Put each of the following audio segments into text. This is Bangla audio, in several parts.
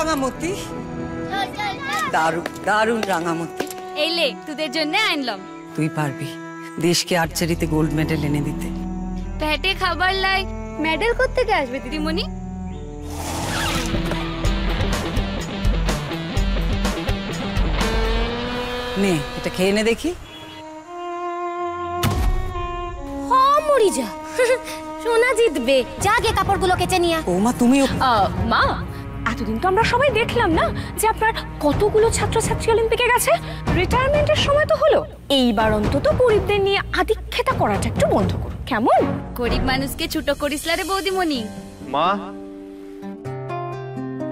রাঙামতি, দারুণ দারুণ রাঙামতি। এই লে তোদের জন্য আনলাম। তুই পারবি দেশকে আর্চারিতে গোল্ড মেডেল এনে দিতে। পেটে খাবার লাই মেডেল করতে কে আসবে দিদিমণি? নে এটা খেয়ে নে দেখি। মরি যা, সোনা জিতবে। যা গে কাপড়গুলো কেচে নিয়ে। ও মা তুমিও। মা, এতদিন তো আমরা সবাই দেখলাম না যে আপনার কতগুলো ছাত্রছাত্রী অলিম্পিকে গেছে। রিটায়ারমেন্টের সময় তো হলো, এইবার অন্তত গরিবদের নিয়ে আদিক্ষেতা করাটা একটু বন্ধ করো, কেমন? গরিব মানুষকে ছোট করিস রে বৌদিমণি। মা,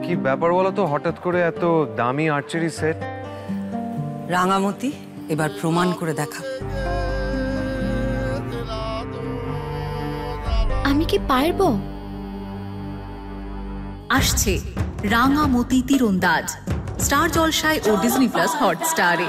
কি ব্যাপার বলো তো, হঠাৎ করে এত দামি আর্চারি সেট? রাঙামতি এবার প্রমাণ করে দেখা। আমি কি পারবো? আসছে রাঙামতি তীরন্দাজ, স্টার জলসায় ও ডিজনি প্লাস হটস্টারে।